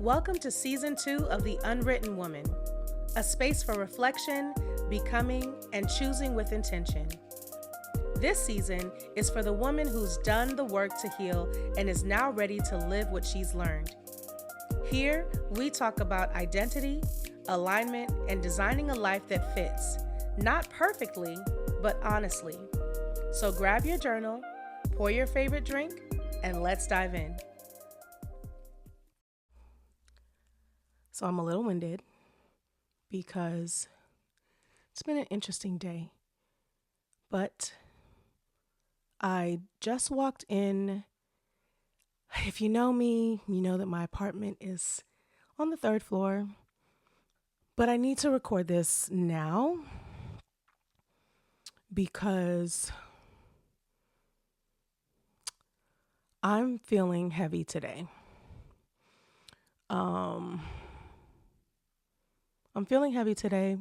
Welcome to Season 2 of The Unwritten Woman, a space for reflection, becoming, and choosing with intention. This season is for the woman who's done the work to heal and is now ready to live what she's learned. Here, we talk about identity, alignment, and designing a life that fits, not perfectly, but honestly. So grab your journal, pour your favorite drink, and let's dive in. So I'm a little winded because it's been an interesting day, but I just walked in. If you know me, you know that my apartment is on the 3rd floor, but I need to record this now because I'm feeling heavy today. I'm feeling heavy today,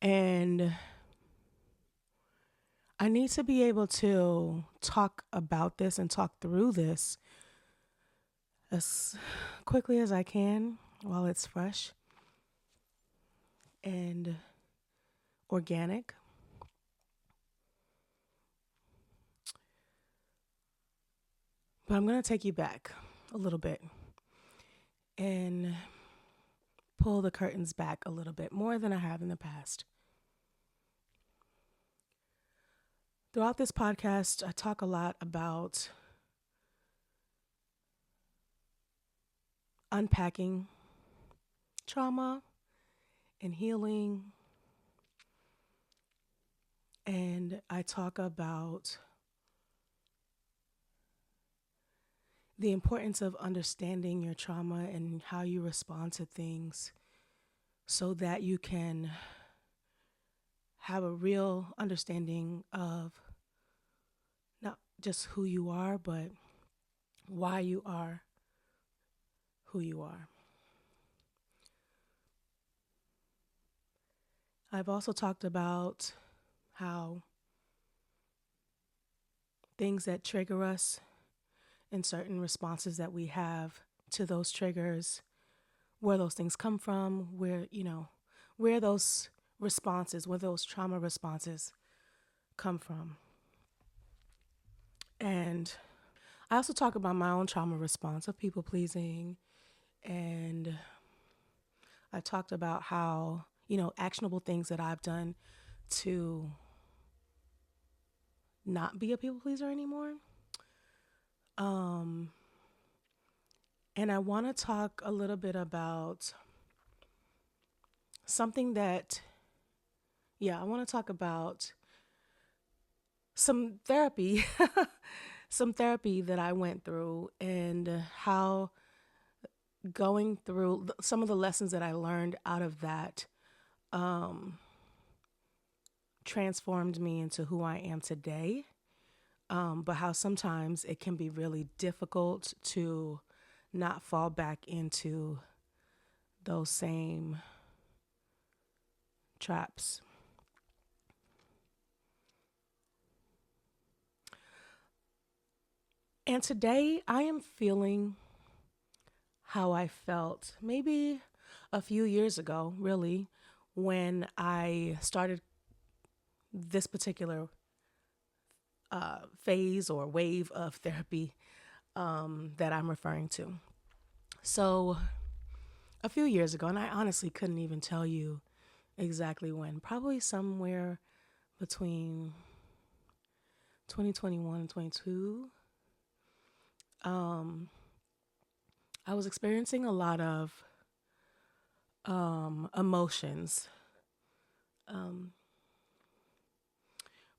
and I need to be able to talk about this and talk through this as quickly as I can while it's fresh and organic. But I'm going to take you back a little bit and pull the curtains back a little bit more than I have in the past. Throughout this podcast, I talk a lot about unpacking trauma and healing. And I talk about the importance of understanding your trauma and how you respond to things so that you can have a real understanding of not just who you are, but why you are who you are. I've also talked about how things that trigger us and certain responses that we have to those triggers, where those things come from, where those responses, where those trauma responses come from. And I also talk about my own trauma response of people pleasing, and I talked about how, actionable things that I've done to not be a people pleaser anymore. And I want to talk a little bit about something that, I want to talk about some therapy, some therapy that I went through, and how going through some of the lessons that I learned out of that transformed me into who I am today. But how sometimes it can be really difficult to not fall back into those same traps. And today I am feeling how I felt maybe a few years ago, really, when I started this particular phase or wave of therapy that I'm referring to. So a few years ago, and I honestly couldn't even tell you exactly when, probably somewhere between 2021 and 22, I was experiencing a lot of emotions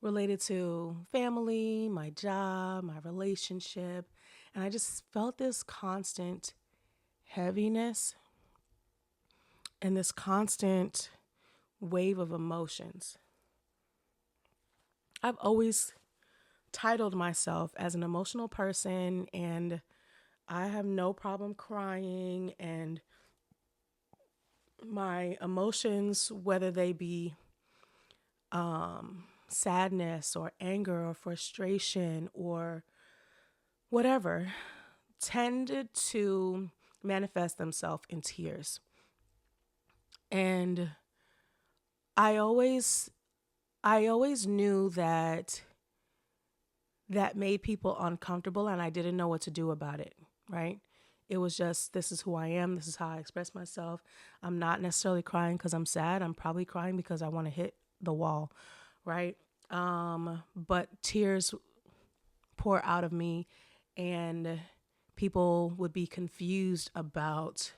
related to family, my job, my relationship, and I just felt this constant heaviness and this constant wave of emotions. I've always titled myself as an emotional person, and I have no problem crying, and my emotions, whether they be sadness or anger or frustration or whatever, tended to manifest themselves in tears. And I always knew that made people uncomfortable, and I didn't know what to do about it, right? It was just, this is who I am. This is how I express myself. I'm not necessarily crying because I'm sad. I'm probably crying because I want to hit the wall, right? But tears pour out of me, and people would be confused about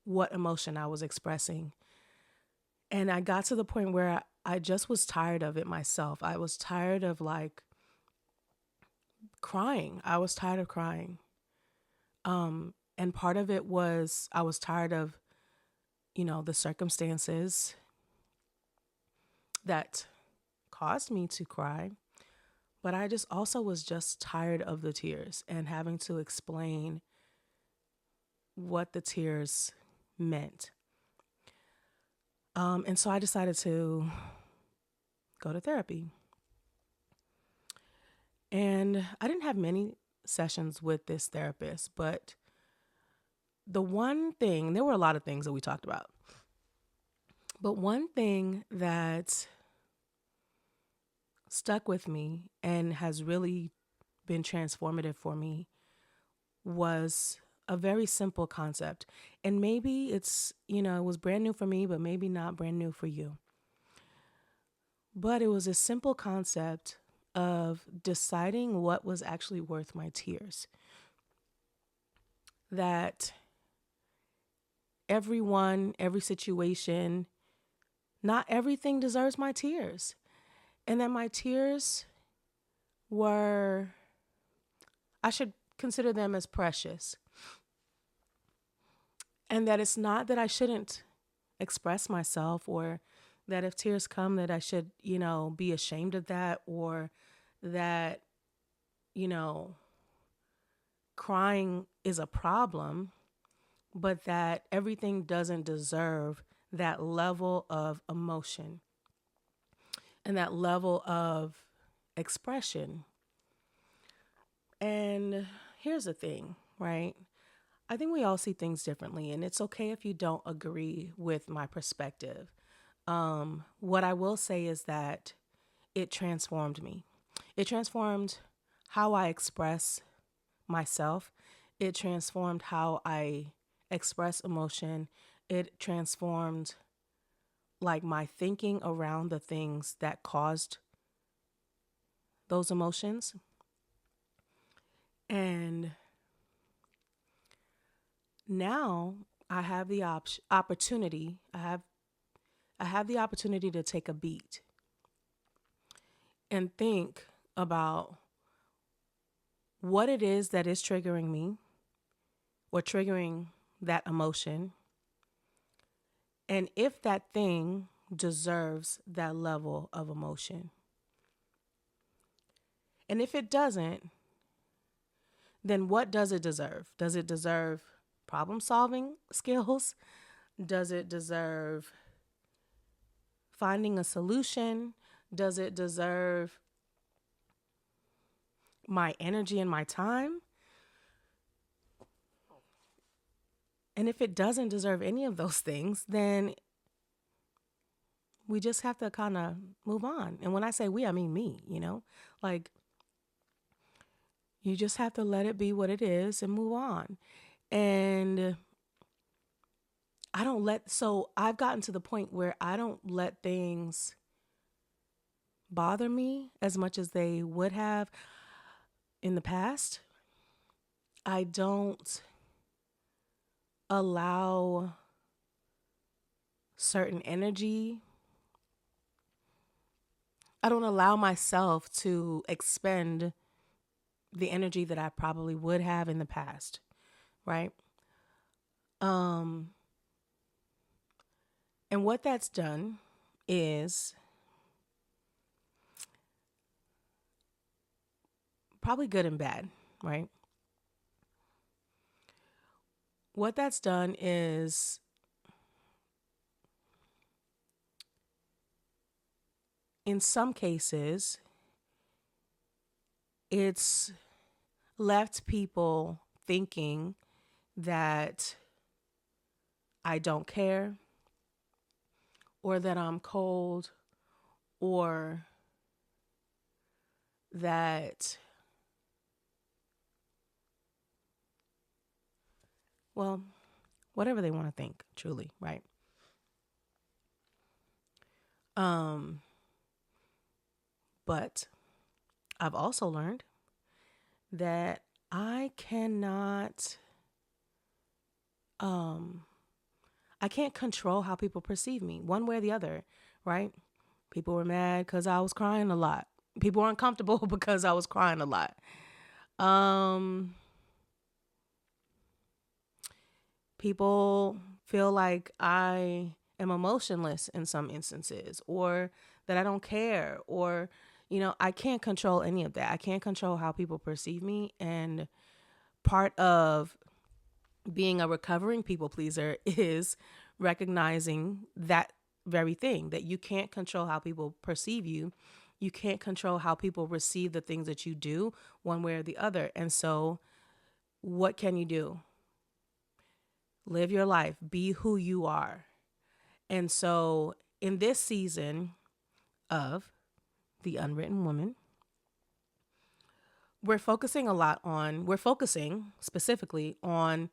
what emotion I was expressing. And I got to the point where I just was tired of it myself. I was tired of crying. I was tired of crying. And part of it was I was tired of, the circumstances that caused me to cry. But I just also was just tired of the tears and having to explain what the tears meant. And so I decided to go to therapy. And I didn't have many sessions with this therapist, but there were a lot of things that we talked about. But one thing that stuck with me and has really been transformative for me was a very simple concept. And maybe it's, it was brand new for me, but maybe not brand new for you. But it was a simple concept of deciding what was actually worth my tears. That everyone, every situation, not everything deserves my tears. And that my tears I should consider them as precious. And that it's not that I shouldn't express myself, or that if tears come that I should, be ashamed of that, or that, crying is a problem, but that everything doesn't deserve that level of emotion and that level of expression. And here's the thing, right? I think we all see things differently, and it's okay if you don't agree with my perspective. What I will say is that it transformed me. It transformed how I express myself. It transformed how I express emotion. It transformed my thinking around the things that caused those emotions. And now I have the opportunity. I have the opportunity to take a beat and think about what it is that is triggering me or triggering that emotion, and if that thing deserves that level of emotion. And if it doesn't, then what does it deserve? Does it deserve problem solving skills? Does it deserve finding a solution? Does it deserve my energy and my time? And if it doesn't deserve any of those things, then we just have to kind of move on. And when I say we, I mean me, you just have to let it be what it is and move on. And I've gotten to the point where I don't let things bother me as much as they would have in the past. I don't allow certain energy. I don't allow myself to expend the energy that I probably would have in the past, right? And what that's done is probably good and bad, right? What that's done is in some cases, it's left people thinking that I don't care, or that I'm cold, or that, well, whatever they want to think, truly, right? Um, but I've also learned that I cannot, um, I can't control how people perceive me one way or the other, right? People were mad because I was crying a lot. People were uncomfortable because I was crying a lot. Um, People feel like I am emotionless in some instances, or that I don't care, or, I can't control any of that. I can't control how people perceive me. And part of being a recovering people pleaser is recognizing that very thing, that you can't control how people perceive you. You can't control how people receive the things that you do one way or the other. And so, what can you do? Live your life, be who you are. And so, in this season of The Unwritten Woman, we're focusing specifically on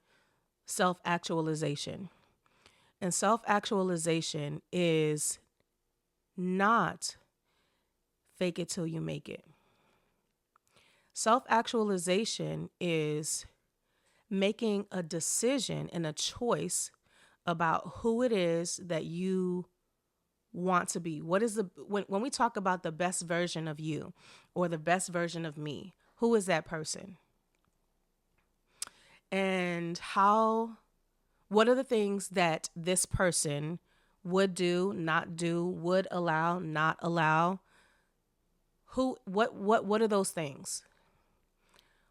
self actualization. And self actualization is not fake it till you make it. Self actualization is making a decision and a choice about who it is that you want to be. What is when we talk about the best version of you or the best version of me, who is that person? And what are the things that this person would do, not do, would allow, not allow? What are those things?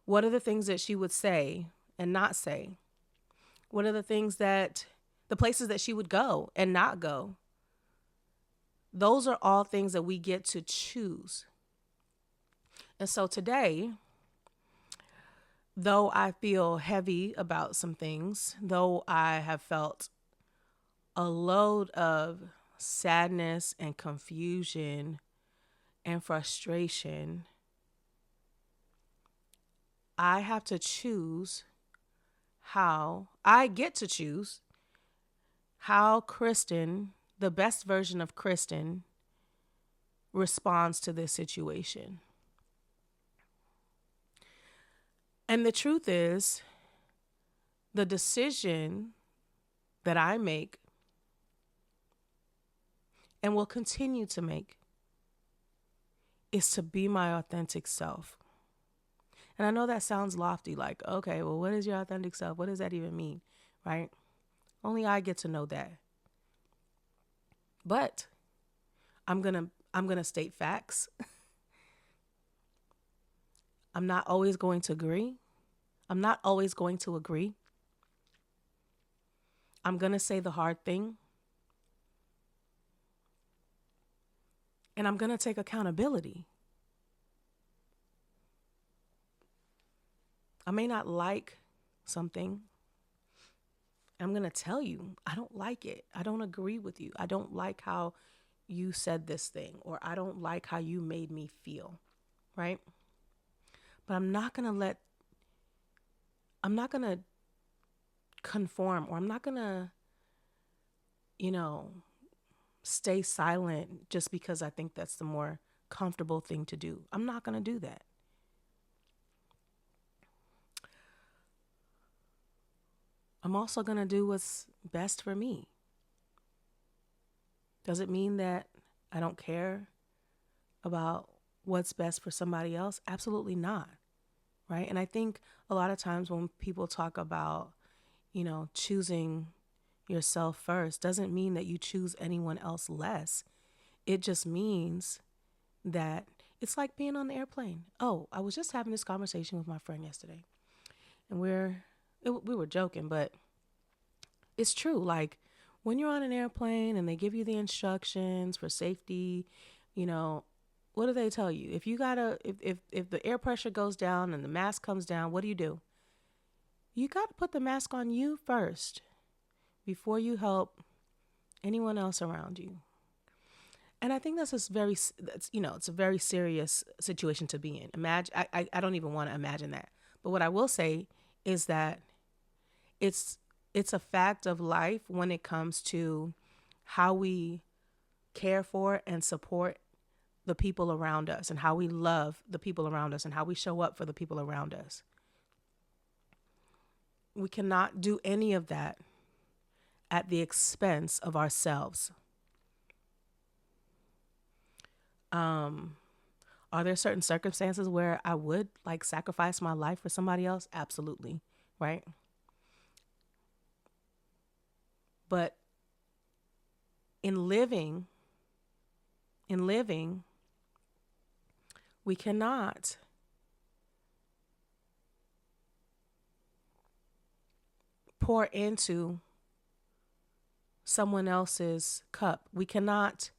What are the things that she would say and not say? What are the places that she would go and not go? Those are all things that we get to choose. And so today, though I feel heavy about some things, though I have felt a load of sadness and confusion and frustration, I have to choose I get to choose how Kristen, the best version of Kristen, responds to this situation. And the truth is, the decision that I make and will continue to make is to be my authentic self. And I know that sounds lofty, like, okay, well, what is your authentic self? What does that even mean? Right? Only I get to know that. But I'm going to state facts. I'm not always going to agree. I'm not always going to agree. I'm going to say the hard thing. And I'm going to take accountability. I may not like something. I'm going to tell you, I don't like it. I don't agree with you. I don't like how you said this thing, or I don't like how you made me feel, right? But I'm not going to conform, or I'm not going to, stay silent just because I think that's the more comfortable thing to do. I'm not going to do that. I'm also going to do what's best for me. Does it mean that I don't care about what's best for somebody else? Absolutely not. Right? And I think a lot of times when people talk about, choosing yourself first, doesn't mean that you choose anyone else less. It just means that it's like being on the airplane. Oh, I was just having this conversation with my friend yesterday, and we were joking, but it's true. Like, when you're on an airplane and they give you the instructions for safety, you know, what do they tell you? If you gotta, if the air pressure goes down and the mask comes down, what do? You got to put the mask on you first before you help anyone else around you. And I think it's a very serious situation to be in. Imagine, I don't even want to imagine that. But what I will say is that it's it's a fact of life when it comes to how we care for and support the people around us, and how we love the people around us, and how we show up for the people around us. We cannot do any of that at the expense of ourselves. Are there certain circumstances where I would like sacrifice my life for somebody else? Absolutely, right? But in living, in living, we cannot pour into someone else's cup. We cannot,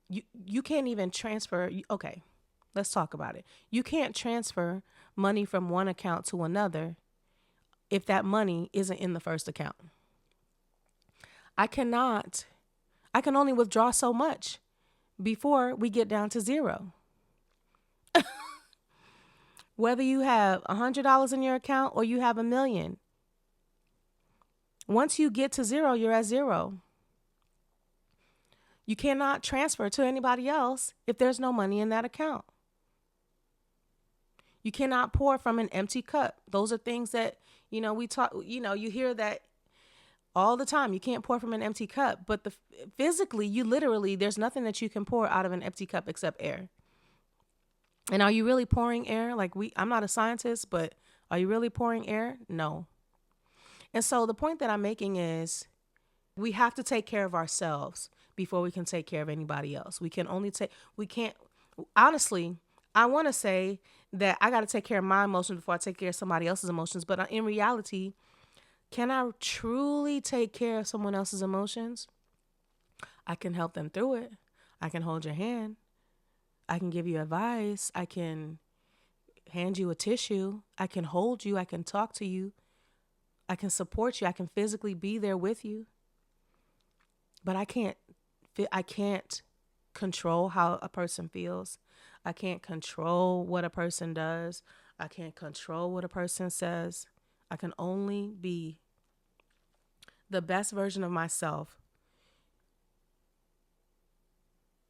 you can't even transfer. Okay, let's talk about it. You can't transfer money from one account to another if that money isn't in the first account. I cannot, I can only withdraw so much before we get down to zero. Whether you have $100 in your account or you have 1 million, once you get to zero, you're at zero. You cannot transfer to anybody else if there's no money in that account. You cannot pour from an empty cup. Those are things that, we talk, you hear that all the time. You can't pour from an empty cup, but physically, there's nothing that you can pour out of an empty cup except air. And are you really pouring air? I'm not a scientist, but are you really pouring air? No. And so the point that I'm making is we have to take care of ourselves before we can take care of anybody else. Honestly, I want to say that I got to take care of my emotions before I take care of somebody else's emotions. But in reality, can I truly take care of someone else's emotions? I can help them through it. I can hold your hand. I can give you advice. I can hand you a tissue. I can hold you. I can talk to you. I can support you. I can physically be there with you. But I can't control how a person feels. I can't control what a person does. I can't control what a person says. I can only be the best version of myself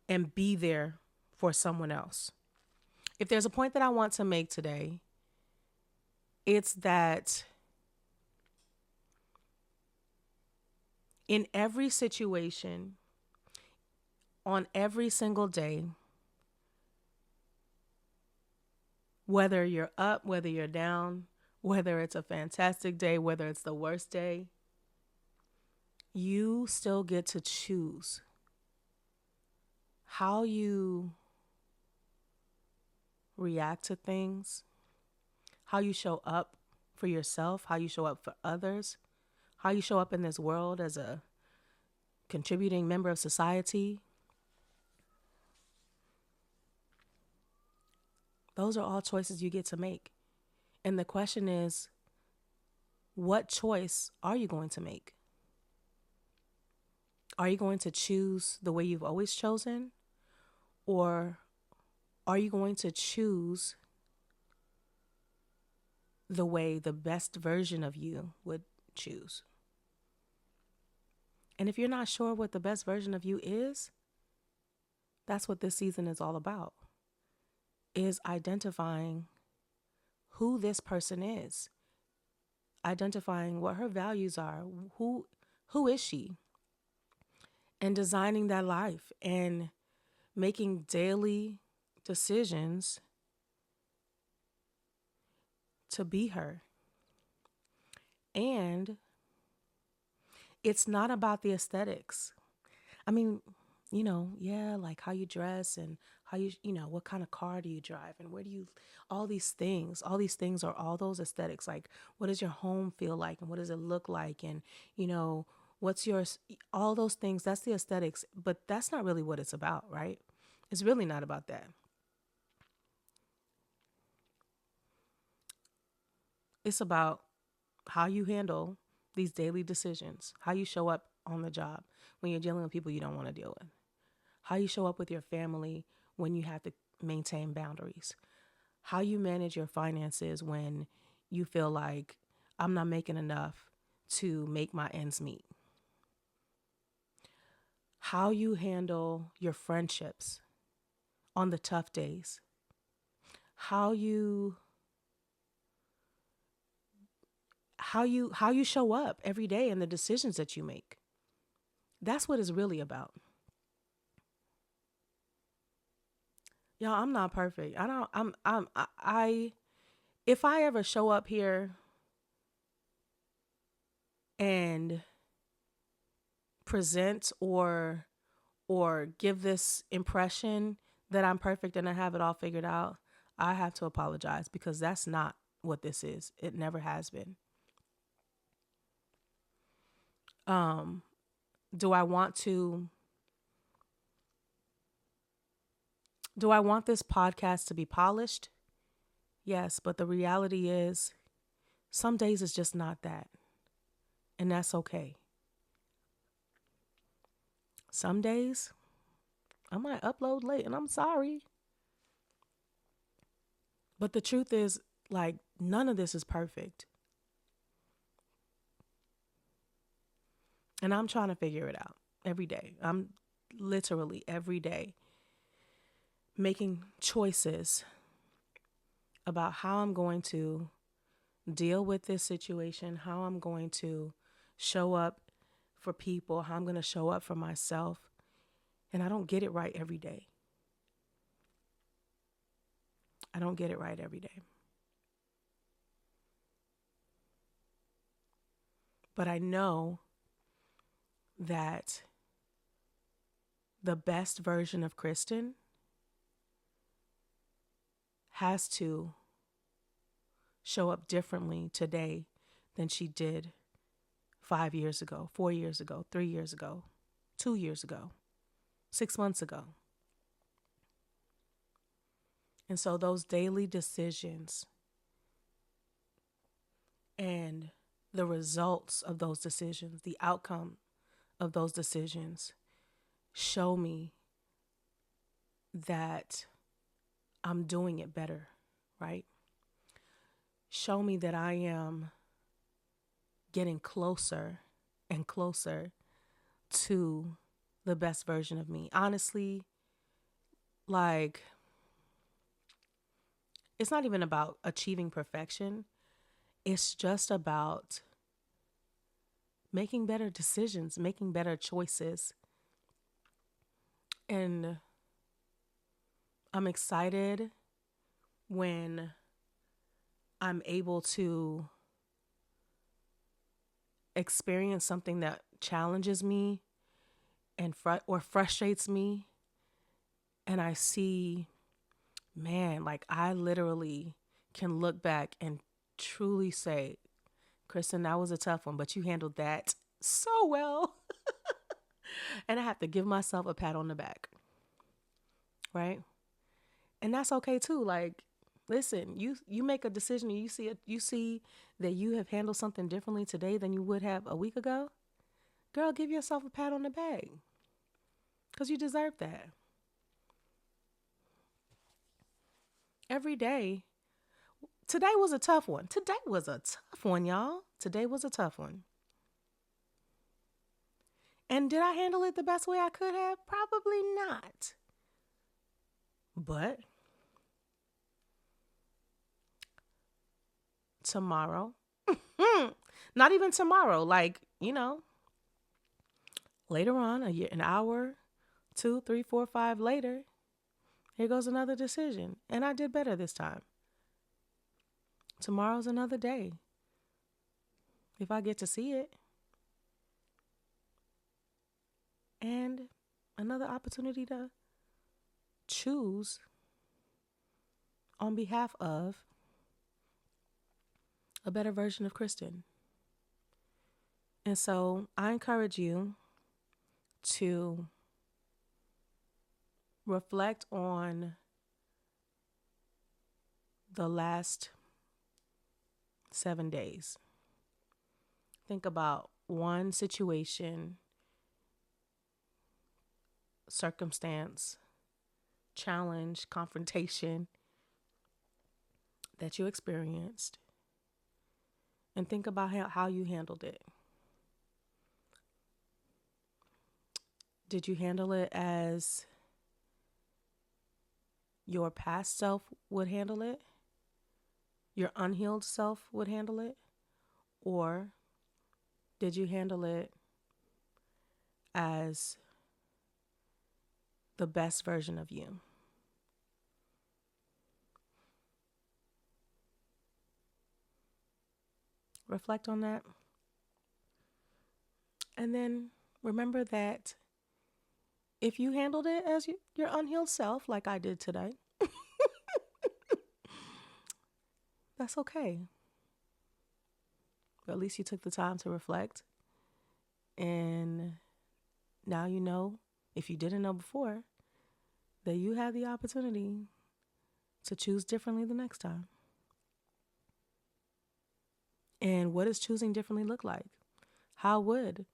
and be there for someone else. If there's a point that I want to make today, it's that in every situation, on every single day, whether you're up, whether you're down, whether it's a fantastic day, whether it's the worst day, you still get to choose how you react to things, how you show up for yourself, how you show up for others, how you show up in this world as a contributing member of society. Those are all choices you get to make. And the question is, what choice are you going to make? Are you going to choose the way you've always chosen? Or are you going to choose the way the best version of you would choose? And if you're not sure what the best version of you is, that's what this season is all about, is identifying who this person is, identifying what her values are, who is she, and designing that life and making daily decisions to be her. And it's not about the aesthetics. I mean, like how you dress and how what kind of car do you drive and where do you, all these things are all those aesthetics. Like, what does your home feel like and what does it look like? And, what's all those things, that's the aesthetics, but that's not really what it's about, right? It's really not about that. It's about how you handle these daily decisions, how you show up on the job when you're dealing with people you don't want to deal with, how you show up with your family when you have to maintain boundaries, how you manage your finances when you feel like I'm not making enough to make my ends meet, how you handle your friendships on the tough days, how you how you show up every day and the decisions that you make. That's what it's really about. Y'all, I'm not perfect. I don't I if I ever show up here and present or give this impression that I'm perfect and I have it all figured out, I have to apologize because that's not what this is. It never has been. Um do I want to do I want this podcast to be polished? Yes, but the reality is some days it's just not that. And that's okay. Some days I might upload late and I'm sorry. But the truth is, like, none of this is perfect. And I'm trying to figure it out every day. I'm literally every day making choices about how I'm going to deal with this situation, how I'm going to show up for people, how I'm going to show up for myself. And I don't get it right every day. I don't get it right every day. But I know that the best version of Kristen has to show up differently today than she did 5 years ago, 4 years ago, 3 years ago, 2 years ago, 6 months ago. And so those daily decisions and the results of those decisions, the outcome of those decisions show me that I'm doing it better, right? Show me that I am getting closer and closer to the best version of me. Honestly, like, it's not even about achieving perfection. It's just about making better decisions, making better choices. And I'm excited when I'm able to experience something that challenges me and or frustrates me, and I see, man, like I literally can look back and truly say, Kristen, that was a tough one, but you handled that so well. And I have to give myself a pat on the back, right? And that's okay too. Like, listen, you make a decision and you see that you have handled something differently today than you would have a week ago. Girl, give yourself a pat on the back because you deserve that. Every day. Today was a tough one. Today was a tough one, y'all. Today was a tough one. And did I handle it the best way I could have? Probably not. But tomorrow, not even tomorrow, like, later on, an hour, 2, 3, 4, 5 later, here goes another decision. And I did better this time. Tomorrow's another day. If I get to see it. And another opportunity to choose on behalf of a better version of Kristen. And so I encourage you to reflect on the last 7 days. Think about one situation, circumstance, challenge, confrontation that you experienced, and think about how you handled it. Did you handle it as your past self would handle it? Your unhealed self would handle it? Or did you handle it as the best version of you? Reflect on that. And then remember that if you handled it as your unhealed self, like I did today, that's okay. But at least you took the time to reflect. And now you know, if you didn't know before, that you have the opportunity to choose differently the next time. And what does choosing differently look like? How would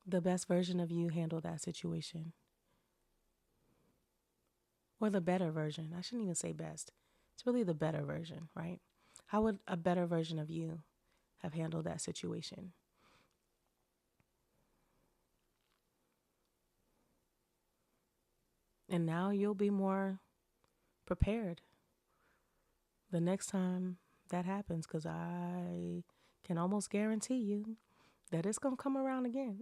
the best version of you handle that situation? Or the better version. I shouldn't even say best. It's really the better version, right? How would a better version of you have handled that situation? And now you'll be more prepared the next time that happens, because I can almost guarantee you that it's going to come around again.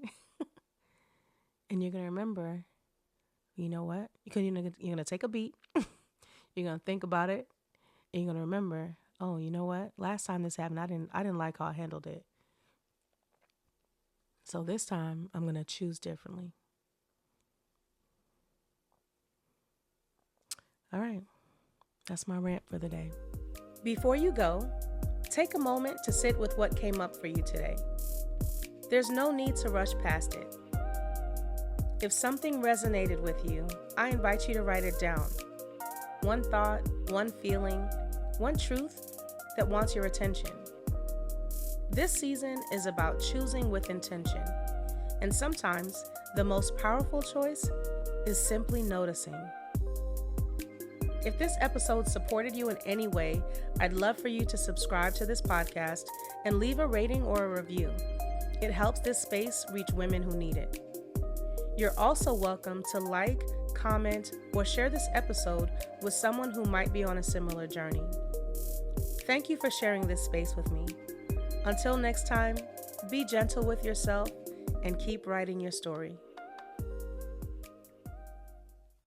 And you're going to remember, you know what? You're going to take a beat. You're going to think about it. And you're going to remember, oh, you know what? Last time this happened, I didn't like how I handled it. So this time I'm going to choose differently. All right. That's my rant for the day. Before you go, take a moment to sit with what came up for you today. There's no need to rush past it. If something resonated with you, I invite you to write it down. One thought, one feeling, one truth that wants your attention. This season is about choosing with intention, and sometimes the most powerful choice is simply noticing. If this episode supported you in any way, I'd love for you to subscribe to this podcast and leave a rating or a review. It helps this space reach women who need it. You're also welcome to like, comment, or share this episode with someone who might be on a similar journey. Thank you for sharing this space with me. Until next time, be gentle with yourself and keep writing your story.